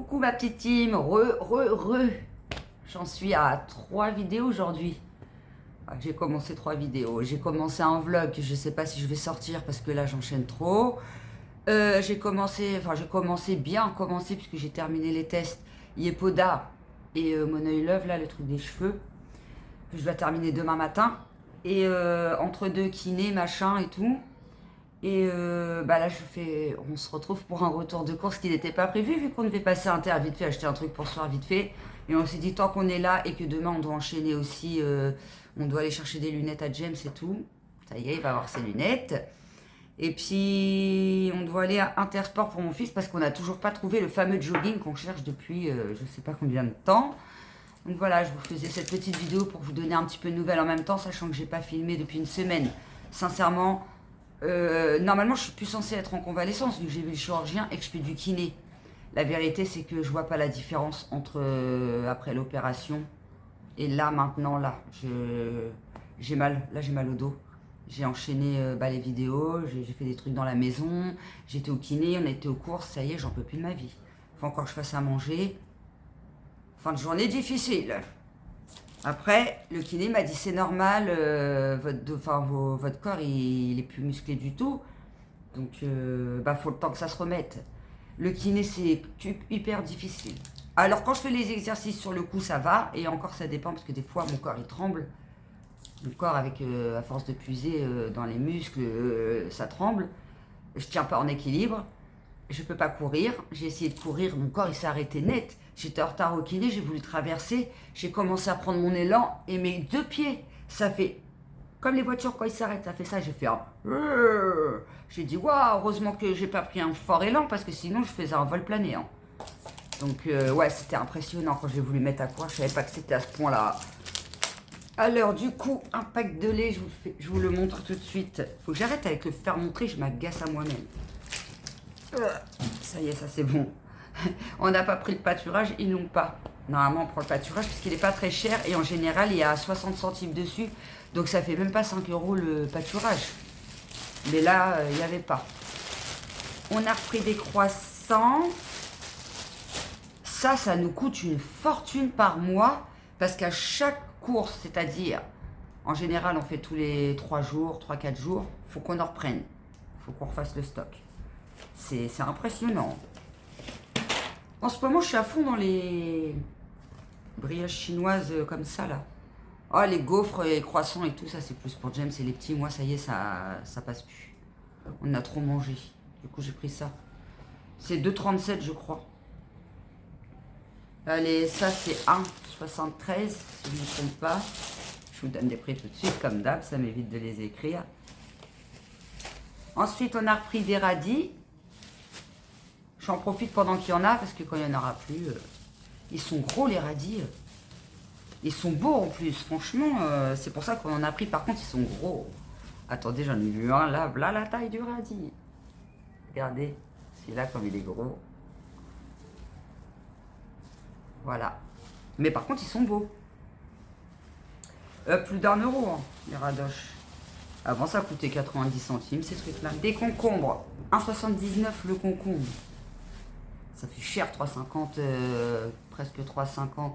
Coucou ma petite team, J'en suis à 3 vidéos aujourd'hui. J'ai commencé 3 vidéos. J'ai commencé un vlog, je sais pas si je vais sortir parce que là j'enchaîne trop. J'ai commencé puisque j'ai terminé les tests Yepoda et Mon Oeil Love, là le truc des cheveux. Que je dois terminer demain matin. Et entre deux kiné, machin et tout. Et là, on se retrouve pour un retour de course qui n'était pas prévu, vu qu'on devait passer Inter vite fait, acheter un truc pour ce soir vite fait. Et on s'est dit, tant qu'on est là et que demain on doit enchaîner aussi, on doit aller chercher des lunettes à James et tout. Ça y est, il va avoir ses lunettes. Et puis, on doit aller à Intersport pour mon fils parce qu'on n'a toujours pas trouvé le fameux jogging qu'on cherche depuis je sais pas combien de temps. Donc voilà, je vous faisais cette petite vidéo pour vous donner un petit peu de nouvelles en même temps, sachant que j'ai pas filmé depuis une semaine. Sincèrement, normalement, je suis plus censée être en convalescence vu que j'ai vu le chirurgien et que je fais du kiné. La vérité, c'est que je vois pas la différence entre après l'opération et là, maintenant, là. J'ai mal. Là, j'ai mal au dos. J'ai enchaîné les vidéos, j'ai fait des trucs dans la maison, j'étais au kiné, on était aux courses, ça y est, j'en peux plus de ma vie. Faut encore que je fasse à manger. Fin de journée difficile. Après, le kiné m'a dit c'est normal, votre corps il est plus musclé du tout, donc faut le temps que ça se remette. Le kiné c'est hyper difficile. Alors quand je fais les exercices sur le coup ça va, et encore ça dépend parce que des fois mon corps il tremble. Le corps avec à force de puiser dans les muscles, ça tremble. Je tiens pas en équilibre. Je peux pas courir, j'ai essayé de courir, mon corps il s'est arrêté net. J'étais en retard au kiné, j'ai voulu traverser, j'ai commencé à prendre mon élan et mes 2 pieds, ça fait comme les voitures quand ils s'arrêtent, ça fait ça, j'ai fait un... J'ai dit waouh, heureusement que j'ai pas pris un fort élan parce que sinon je faisais un vol planéant. Donc ouais, c'était impressionnant quand j'ai voulu mettre à courir, je savais pas que c'était à ce point-là. Alors du coup, un pack de lait, je vous le montre tout de suite. Faut que j'arrête avec le faire montrer, je m'agace à moi-même. Ça y est, ça c'est bon. On n'a pas pris le pâturage, ils n'ont pas. Normalement, on prend le pâturage parce qu'il n'est pas très cher et en général, il y a 60 centimes dessus. Donc ça fait même pas 5 € le pâturage. Mais là, il n'y avait pas. On a repris des croissants. Ça nous coûte une fortune par mois parce qu'à chaque course, c'est-à-dire, en général, on fait tous les 3 jours, 3-4 jours, il faut qu'on en reprenne. Il faut qu'on refasse le stock. C'est impressionnant. En ce moment, je suis à fond dans les brioches chinoises comme ça, là. Oh, les gaufres et les croissants et tout, ça, c'est plus pour James et les petits. Moi, ça y est, ça passe plus. On a trop mangé. Du coup, j'ai pris ça. C'est 2,37, je crois. Allez, ça, c'est 1,73, si je ne me trompe pas. Je vous donne des prix tout de suite, comme d'hab. Ça m'évite de les écrire. Ensuite, on a repris des radis. J'en profite pendant qu'il y en a, parce que quand il n'y en aura plus, ils sont gros les radis. Ils sont beaux en plus, franchement, c'est pour ça qu'on en a pris. Par contre, ils sont gros. Attendez, j'en ai vu un là, voilà la taille du radis. Regardez, celui-là comme il est gros. Voilà. Mais par contre, ils sont beaux. Plus d'1 euro, hein, les radoches. Avant, ça coûtait 90 centimes, ces trucs-là. Des concombres. 1,79 le concombre. Ça fait cher, 3,50, presque 3,50.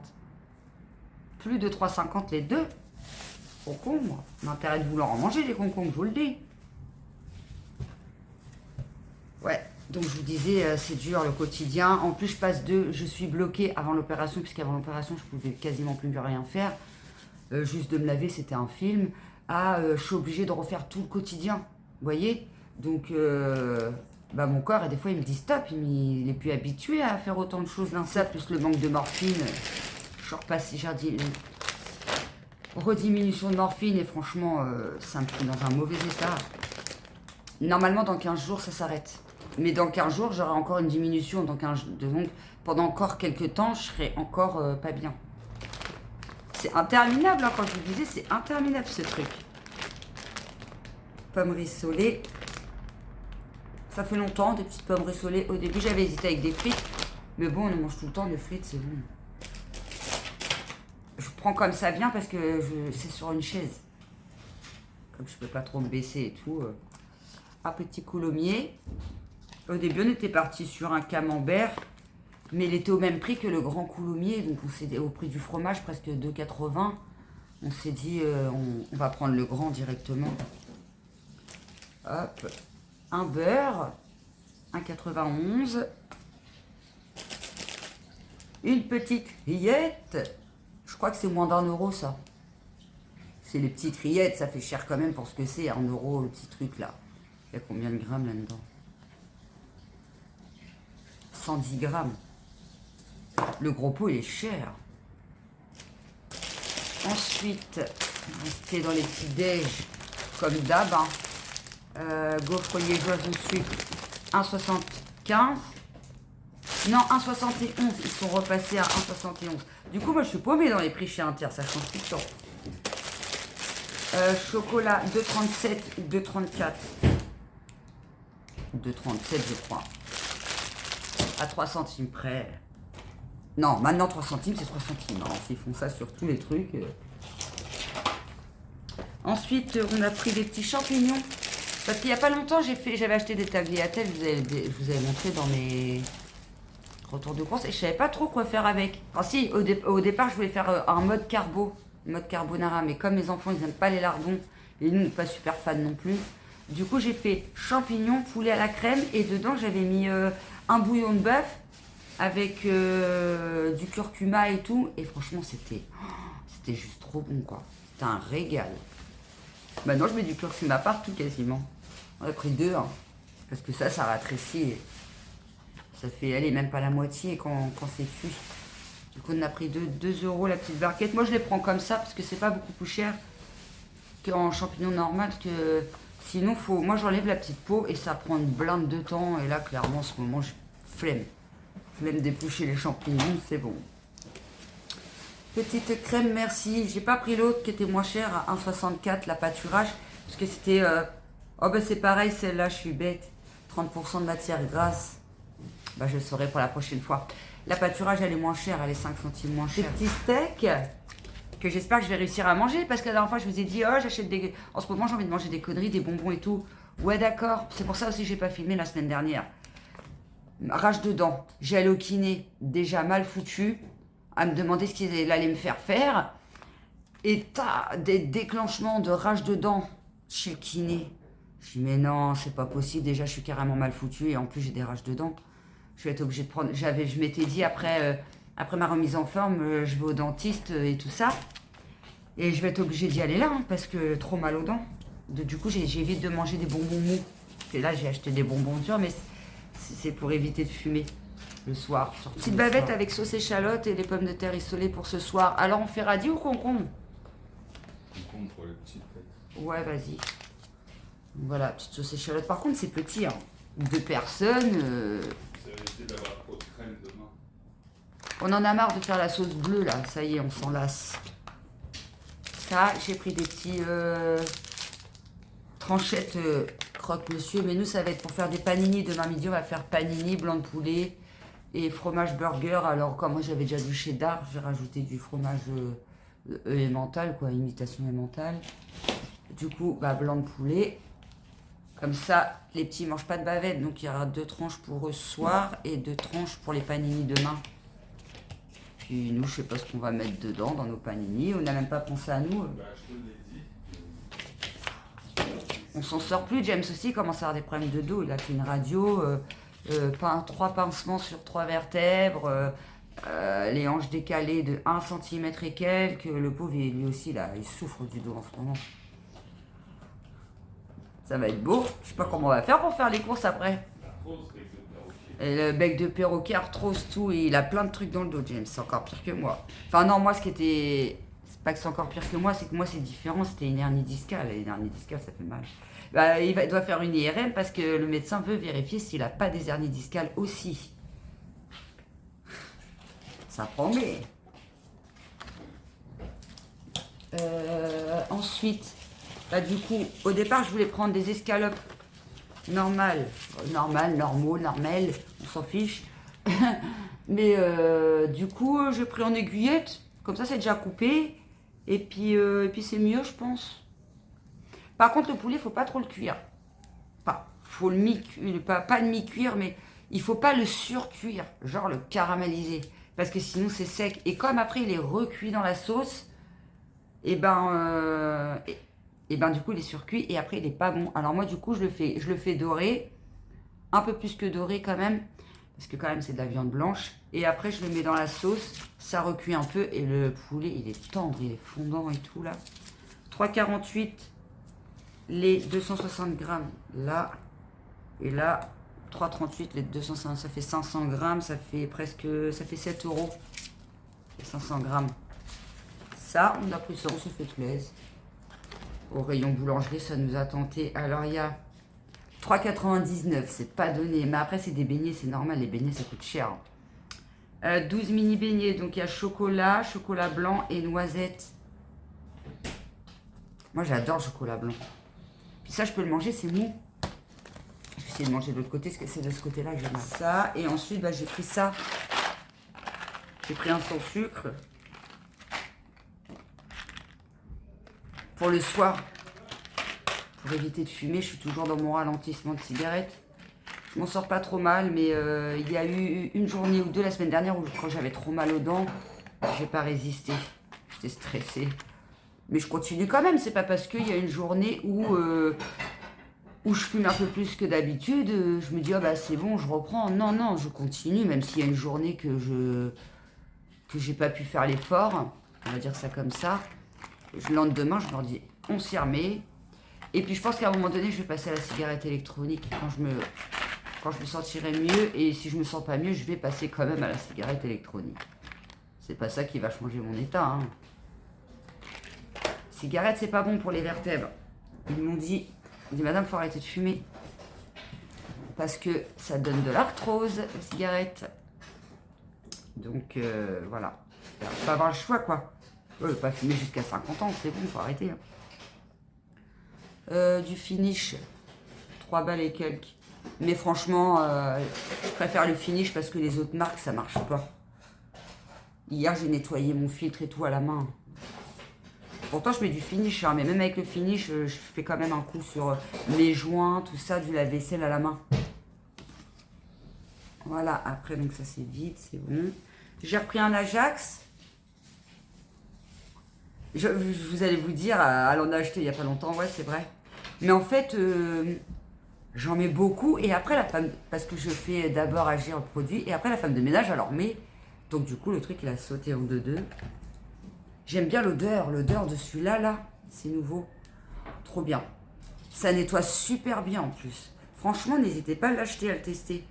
Plus de 3,50 les deux. Concombres. L'intérêt de vouloir en manger, des concombres, je vous le dis. Ouais, donc je vous disais, c'est dur le quotidien. En plus, je suis bloquée avant l'opération, puisqu'avant l'opération, je pouvais quasiment plus rien faire. Juste de me laver, c'était un film. Je suis obligée de refaire tout le quotidien. Vous voyez? Donc... mon corps, et des fois, il me dit stop, il est plus habitué à faire autant de choses d'un ça, plus le manque de morphine. Je suis repassée, j'ai dit, rediminution de morphine, et franchement, ça me fout dans un mauvais état. Normalement, dans 15 jours, ça s'arrête. Mais dans 15 jours, j'aurai encore une diminution. Donc, pendant encore quelques temps, je serai encore pas bien. C'est interminable, hein, quand je vous disais, c'est interminable ce truc. Pommes rissolées. Ça fait longtemps, des petites pommes rissolées. Au début, j'avais hésité avec des frites. Mais bon, on mange tout le temps des frites, c'est bon. Je prends comme ça vient parce que c'est sur une chaise. Comme je peux pas trop me baisser et tout. Un petit coulommier. Au début, on était parti sur un camembert. Mais il était au même prix que le grand coulommier, donc on s'est au prix du fromage, presque 2,80. On s'est dit, on va prendre le grand directement. Hop, un beurre, 1,91. Une petite rillette. Je crois que c'est moins d'1 euro ça. C'est les petites rillettes, ça fait cher quand même pour ce que c'est, 1 euro le petit truc là. Il y a combien de grammes là-dedans? 110 grammes. Le gros pot il est cher. Ensuite, rester dans les petits déj comme d'hab. Gaufres liégeoises au sucre, 1,75. Non, 1,71. Ils sont repassés à 1,71. Du coup, moi je suis paumée dans les prix chez Inter, ça change tout le temps. Chocolat 2,37, 2,34. 2,37 je crois. À 3 centimes près. Non, maintenant 3 centimes, c'est 3 centimes. Non, ils font ça sur tous les trucs. Ensuite, on a pris des petits champignons. Parce qu'il n'y a pas longtemps, j'avais acheté des tagliatelles, je vous avais montré dans mes retours de course, et je savais pas trop quoi faire avec. Enfin si, au départ, je voulais faire un mode carbonara, mais comme mes enfants, ils n'aiment pas les lardons, et nous, on n'est pas super fans non plus. Du coup, j'ai fait champignons, poulet à la crème, et dedans, j'avais mis un bouillon de bœuf, avec du curcuma et tout, et franchement, c'était juste trop bon, quoi. C'était un régal. Maintenant, je mets du curcuma partout quasiment. On a pris 2, hein, parce que ça rétrécit. Ça fait, allez, même pas la moitié quand c'est cuit. Du coup, on a pris 2 euros la petite barquette. Moi, je les prends comme ça parce que c'est pas beaucoup plus cher qu'en champignons normal. Parce que sinon, moi, j'enlève la petite peau et ça prend une blinde de temps. Et là, clairement, en ce moment, j'ai flemme. Flemme d'éplucher les champignons, c'est bon. Petite crème, merci. J'ai pas pris l'autre qui était moins cher à 1,64, la pâturage. Parce que c'était... Oh ben c'est pareil, celle-là, je suis bête. 30% de matière grasse. Bah, je le saurai pour la prochaine fois. La pâturage, elle est moins chère, elle est 5 centimes moins chère. Des petits steaks que j'espère que je vais réussir à manger. Parce que la dernière fois, je vous ai dit, oh, j'achète des... En ce moment, j'ai envie de manger des conneries, des bonbons et tout. Ouais, d'accord. C'est pour ça aussi que j'ai pas filmé la semaine dernière. Rage de dents. J'ai allé au kiné, déjà mal foutu, à me demander ce qu'il allait me faire faire. Et t'as des déclenchements de rage de dents chez le kiné. Je dis, mais non, c'est pas possible. Déjà, je suis carrément mal foutu et en plus, j'ai des rages de dents. Je vais être obligée de prendre. Je m'étais dit, après ma remise en forme, je vais au dentiste et tout ça. Et je vais être obligée d'y aller là, hein, parce que trop mal aux dents. Du coup, j'évite de manger des bonbons mous. Et là, j'ai acheté des bonbons durs, mais c'est pour éviter de fumer le soir. Petite bavette avec sauce échalote et les pommes de terre isolées pour ce soir. Alors, on fait radis ou concombre? Concombre pour les petites têtes. Ouais, vas-y. Voilà, petite sauce échalote. Par contre, c'est petit, hein. 2 personnes. Vous avez évité d'avoir trop de crème demain. On en a marre de faire la sauce bleue, là. Ça y est, on s'en lasse. Ça, j'ai pris des petits tranchettes croque-monsieur. Mais nous, ça va être pour faire des panini. Demain midi, on va faire panini, blanc de poulet et fromage burger. Alors, comme moi, j'avais déjà du cheddar, j'ai rajouté du fromage emmental, quoi, imitation emmental. Du coup, bah, blanc de poulet. Comme ça, les petits mangent pas de bavette. Donc, il y aura 2 tranches pour eux ce soir et 2 tranches pour les panini demain. Puis nous, je sais pas ce qu'on va mettre dedans dans nos panini. On n'a même pas pensé à nous. Bah, je te l'ai dit. On s'en sort plus. James aussi il commence à avoir des problèmes de dos. Il a fait une radio, 3 pincements sur 3 vertèbres, les hanches décalées de 1 cm et quelques. Le pauvre, lui aussi, là, il souffre du dos en ce moment. Ça va être beau. Je sais pas comment on va faire pour faire les courses après. Et le bec de perroquet, arthrose, tout, et il a plein de trucs dans le dos, James. C'est encore pire que moi. Enfin, non, moi, ce qui était. C'est pas que c'est encore pire que moi, c'est que moi, c'est différent. C'était une hernie discale. Et une hernie discale, ça fait mal. Bah, il doit faire une IRM parce que le médecin veut vérifier s'il a pas des hernies discales aussi. Ça promet. Ensuite, bah, du coup, au départ, je voulais prendre des escalopes normales, normales, on s'en fiche. Mais du coup, j'ai pris en aiguillette, comme ça c'est déjà coupé. Et puis c'est mieux, je pense. Par contre, le poulet, faut pas trop le cuire. Enfin, faut le mi-cuire, pas le mi-cuire, mais il faut pas le surcuire, genre le caraméliser. Parce que sinon c'est sec. Et comme après il est recuit dans la sauce, et ben du coup il est surcuit et après il est pas bon. Alors moi du coup je le fais dorer, un peu plus que dorer quand même, parce que quand même c'est de la viande blanche. Et après je le mets dans la sauce, ça recuit un peu et le poulet il est tendre, il est fondant et tout là. 3,48 les 260 grammes là, et là 3,38 les 250, ça fait 500 grammes, ça fait 7 euros, 500 grammes. Ça, on a pris ça, on se fait plaisir. Au rayon boulangerie, ça nous a tenté. Alors, il y a 3,99, c'est pas donné. Mais après, c'est des beignets, c'est normal, les beignets, ça coûte cher. 12 mini beignets, donc il y a chocolat, chocolat blanc et noisette. Moi, j'adore le chocolat blanc. Puis ça, je peux le manger, c'est mou. Je vais essayer de manger de l'autre côté, parce que c'est de ce côté-là que j'aime ça. Et ensuite, bah, j'ai pris ça. J'ai pris un sans sucre. Pour le soir, pour éviter de fumer, je suis toujours dans mon ralentissement de cigarette. Je m'en sors pas trop mal, mais il y a eu une journée ou deux la semaine dernière où quand j'avais trop mal aux dents, j'ai pas résisté. J'étais stressée. Mais je continue quand même, c'est pas parce qu'il y a une journée où je fume un peu plus que d'habitude, je me dis, oh bah c'est bon, je reprends. Non, non, je continue, même s'il y a une journée que j'ai pas pu faire l'effort, on va dire ça comme ça. Le lendemain, je leur dis, on s'y remet. Et puis je pense qu'à un moment donné, je vais passer à la cigarette électronique quand je me sentirai mieux. Et si je me sens pas mieux, je vais passer quand même à la cigarette électronique. C'est pas ça qui va changer mon état. Hein. Cigarette, c'est pas bon pour les vertèbres. Ils m'ont dit, madame, faut arrêter de fumer. Parce que ça donne de l'arthrose, la cigarette. Donc voilà. Faut pas avoir le choix, quoi. Pas fumer jusqu'à 50 ans, c'est bon, faut arrêter. Hein. Du finish, 3 balles et quelques. Mais franchement, je préfère le finish parce que les autres marques, ça marche pas. Hier, j'ai nettoyé mon filtre et tout à la main. Pourtant, je mets du finish, hein, mais même avec le finish, je fais quand même un coup sur mes joints, tout ça, du lave-vaisselle à la main. Voilà, après, donc ça c'est vide, c'est bon. J'ai repris un Ajax. Vous allez vous dire, elle en a acheté il n'y a pas longtemps, ouais, c'est vrai. Mais en fait, j'en mets beaucoup. Et après, la femme, parce que je fais d'abord agir le produit, et après, la femme de ménage, elle en remet. Donc, du coup, le truc, il a sauté en deux. J'aime bien l'odeur de celui-là, là. C'est nouveau. Trop bien. Ça nettoie super bien en plus. Franchement, n'hésitez pas à l'acheter, à le tester.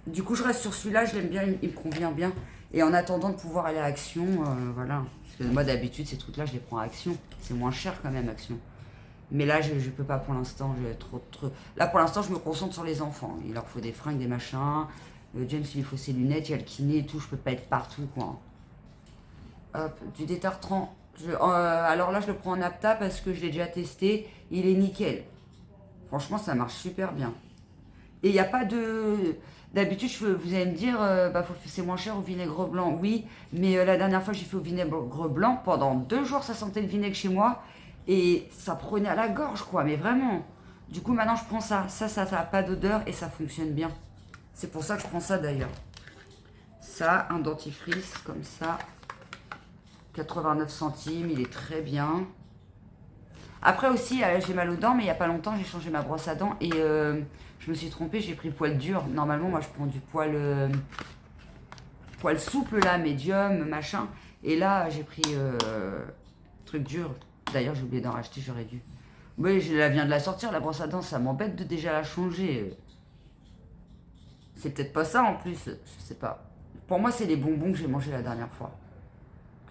Du coup, je reste sur celui-là, je l'aime bien, il me convient bien. Et en attendant de pouvoir aller à Action, voilà. Parce que moi, d'habitude, ces trucs-là, je les prends à Action. C'est moins cher quand même, Action. Mais là, je peux pas pour l'instant. Là, pour l'instant, je me concentre sur les enfants. Il leur faut des fringues, des machins. James, il lui faut ses lunettes, il y a le kiné et tout. Je peux pas être partout, quoi. Hop, du détartrant. Alors là, je le prends en Apta parce que je l'ai déjà testé. Il est nickel. Franchement, ça marche super bien. Et il n'y a pas de... D'habitude, vous allez me dire, c'est moins cher au vinaigre blanc. Oui, mais la dernière fois, j'ai fait au vinaigre blanc. Pendant 2 jours, ça sentait le vinaigre chez moi. Et ça prenait à la gorge, quoi. Mais vraiment. Du coup, maintenant, je prends ça. Ça n'a pas d'odeur et ça fonctionne bien. C'est pour ça que je prends ça, d'ailleurs. Ça, un dentifrice, comme ça. 89 centimes, il est très bien. Après aussi, j'ai mal aux dents, mais il n'y a pas longtemps, j'ai changé ma brosse à dents et je me suis trompée, j'ai pris poil dur. Normalement, moi, je prends du poil souple, là, médium, machin. Et là, j'ai pris truc dur. D'ailleurs, j'ai oublié d'en racheter, j'aurais dû. Oui, je la viens de la sortir, la brosse à dents, ça m'embête de déjà la changer. C'est peut-être pas ça, en plus, je sais pas. Pour moi, c'est les bonbons que j'ai mangés la dernière fois.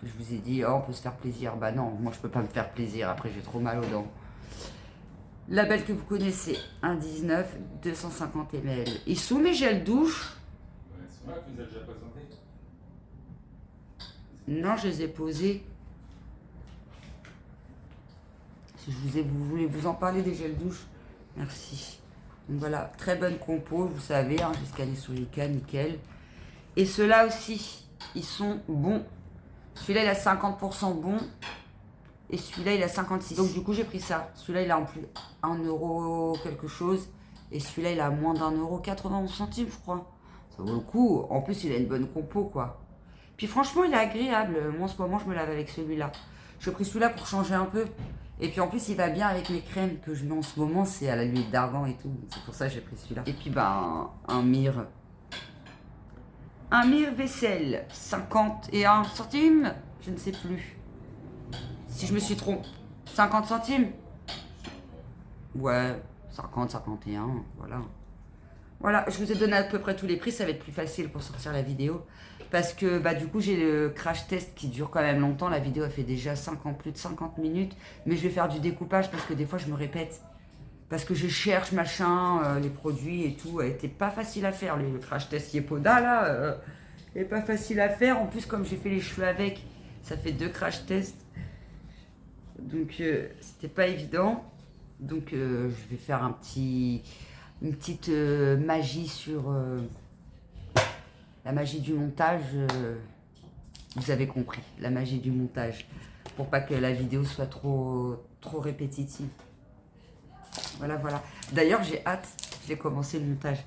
Je vous ai dit, oh, on peut se faire plaisir. Bah non, moi je peux pas me faire plaisir, après j'ai trop mal aux dents. Label que vous connaissez, 1,19, 250 ml. Ils sont mes gels douche. Ouais, c'est vrai que tu les as déjà présentés. Non, je les ai posés. Si vous voulez vous en parler des gels douche, merci. Donc voilà, très bonne compo, vous savez, hein, j'ai scanné sur Yuka, nickel. Et ceux-là aussi, ils sont bons. Celui-là, il a 50% bon. Et celui-là, il a 56. Donc, du coup, j'ai pris ça. Celui-là, il a en plus 1 euro quelque chose. Et celui-là, il a moins d'1 euro 91 centimes, je crois. Ça vaut le coup. En plus, il a une bonne compo, quoi. Puis franchement, il est agréable. Moi, en ce moment, je me lave avec celui-là. J'ai pris celui-là pour changer un peu. Et puis en plus, il va bien avec mes crèmes que je mets en ce moment. C'est à l'huile d'argan et tout. C'est pour ça que j'ai pris celui-là. Et puis, un mire. Un mire vaisselle. 51 centimes. Je ne sais plus. Si je me suis trompé. 50 centimes. Ouais, 50, 51, voilà. Voilà, je vous ai donné à peu près tous les prix, ça va être plus facile pour sortir la vidéo. Parce que du coup j'ai le crash test qui dure quand même longtemps, la vidéo elle fait déjà plus de 50 minutes. Mais je vais faire du découpage parce que des fois je me répète. Parce que je cherche machin, les produits et tout. Elle était pas facile à faire, le crash test Yepoda là. Elle est pas facile à faire, en plus comme j'ai fait les cheveux avec, ça fait 2 crash tests. Donc c'était pas évident. Donc je vais faire une petite magie sur la magie du montage. Vous avez compris, la magie du montage. Pour pas que la vidéo soit trop répétitive. Voilà, voilà. D'ailleurs, j'ai hâte, j'ai commencé le montage.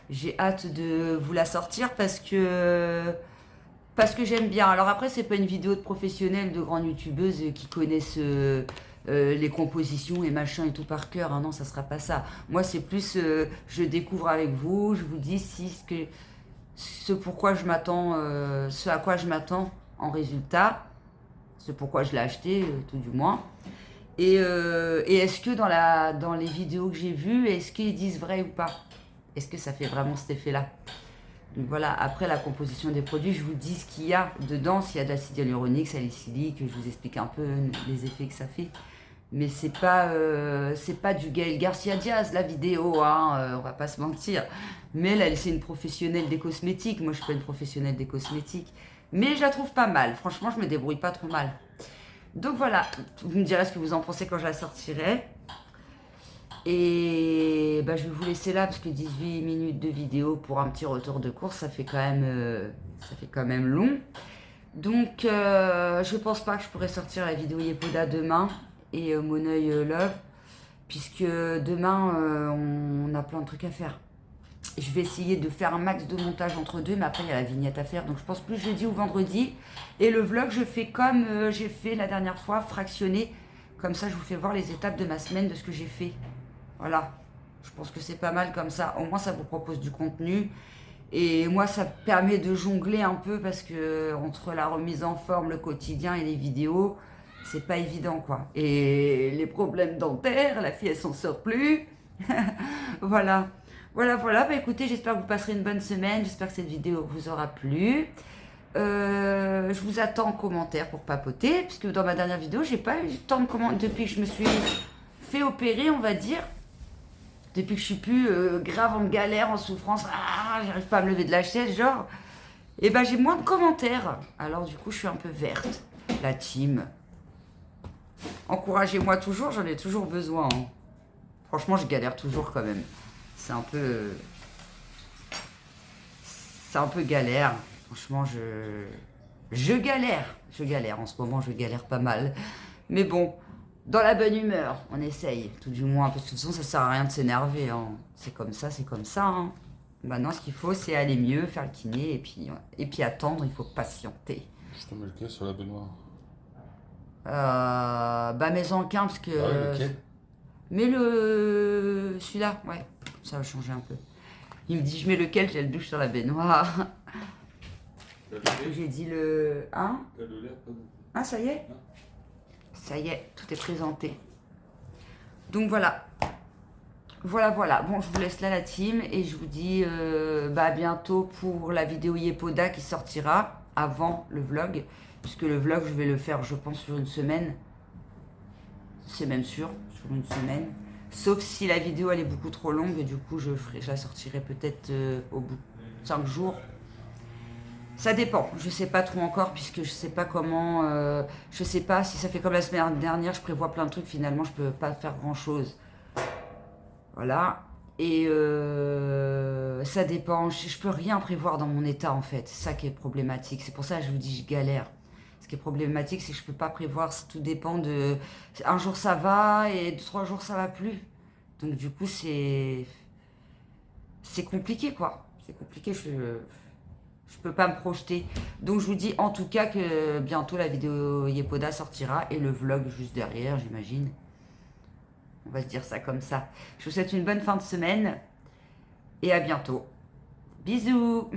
J'ai hâte de vous la sortir parce que j'aime bien. Alors après, c'est pas une vidéo de professionnels, de grandes youtubeuses qui connaissent les compositions et machin et tout par cœur. Hein. Non, ça sera pas ça. Moi, c'est plus, je découvre avec vous, je vous dis ce pourquoi je m'attends, ce à quoi je m'attends en résultat, ce pourquoi je l'ai acheté, tout du moins. Et est-ce que dans les vidéos que j'ai vues, est-ce qu'ils disent vrai ou pas? Est-ce que ça fait vraiment cet effet-là? Donc voilà, après la composition des produits, je vous dis ce qu'il y a dedans, s'il y a de l'acide hyaluronique, salicylique, je vous explique un peu les effets que ça fait. Mais c'est pas du Gaël Garcia Diaz la vidéo, hein, on va pas se mentir. Mais elle, c'est une professionnelle des cosmétiques, moi je suis pas une professionnelle des cosmétiques. Mais je la trouve pas mal, franchement je me débrouille pas trop mal. Donc voilà, vous me direz ce que vous en pensez quand je la sortirai. Et je vais vous laisser là parce que 18 minutes de vidéo pour un petit retour de course, ça fait quand même long. Donc je pense pas que je pourrai sortir la vidéo Yepoda demain et Mon œil Love, puisque demain on a plein de trucs à faire. Je vais essayer de faire un max de montage entre deux, mais après il y a la vignette à faire, donc je pense plus jeudi ou vendredi. Et le vlog, je fais comme j'ai fait la dernière fois, fractionné. Comme ça, je vous fais voir les étapes de ma semaine, de ce que j'ai fait. Voilà, je pense que c'est pas mal comme ça. Au moins, ça vous propose du contenu. Et moi, ça permet de jongler un peu parce que entre la remise en forme, le quotidien et les vidéos, c'est pas évident, quoi. Et les problèmes dentaires, la fille, elle s'en sort plus. Voilà. Voilà. Écoutez, j'espère que vous passerez une bonne semaine. J'espère que cette vidéo vous aura plu. Je vous attends en commentaire pour papoter, puisque dans ma dernière vidéo, j'ai pas eu le temps de commenter depuis que je me suis fait opérer, on va dire. Depuis que je suis plus grave en galère, en souffrance, j'arrive pas à me lever de la chaise, genre. Et j'ai moins de commentaires. Alors du coup, je suis un peu verte. La team. Encouragez-moi toujours, j'en ai toujours besoin. Hein. Franchement, je galère toujours quand même. C'est un peu galère. Franchement, je galère. Je galère. En ce moment, je galère pas mal. Mais bon, dans la bonne humeur, on essaye, tout du moins. Parce que de toute façon, ça sert à rien de s'énerver. Hein. C'est comme ça. Hein. Maintenant, ce qu'il faut, c'est aller mieux, faire le kiné. Et puis attendre, il faut patienter. Je te mets lequel sur la baignoire? Mets-en qu'un, parce que... lequel? Mais celui-là, ouais. Ça va changer un peu. Il me dit, je mets lequel? J'ai le douche sur la baignoire. J'ai dit le... Hein? Ah, ça y est? Non. Ça y est, tout est présenté. Donc voilà. Voilà. Bon, je vous laisse là la team et je vous dis à bientôt pour la vidéo Yepoda qui sortira avant le vlog. Puisque le vlog, je vais le faire, je pense, sur une semaine. C'est même sûr, sur une semaine. Sauf si la vidéo elle est beaucoup trop longue, et du coup je la sortirai peut-être au bout de 5 jours. Ça dépend, je sais pas trop encore, puisque je sais pas comment, je sais pas si ça fait comme la semaine dernière, je prévois plein de trucs, finalement je peux pas faire grand chose. Voilà, et ça dépend, je peux rien prévoir dans mon état en fait, c'est ça qui est problématique, c'est pour ça que je vous dis je galère. Ce qui est problématique, c'est que je peux pas prévoir, tout dépend de... Un jour ça va et 3 jours ça va plus. Donc du coup c'est compliqué quoi. c'est compliqué, je peux pas me projeter. Donc je vous dis en tout cas que bientôt la vidéo Yepoda sortira et le vlog juste derrière, j'imagine. On va se dire ça comme ça. Je vous souhaite une bonne fin de semaine et à bientôt. Bisous!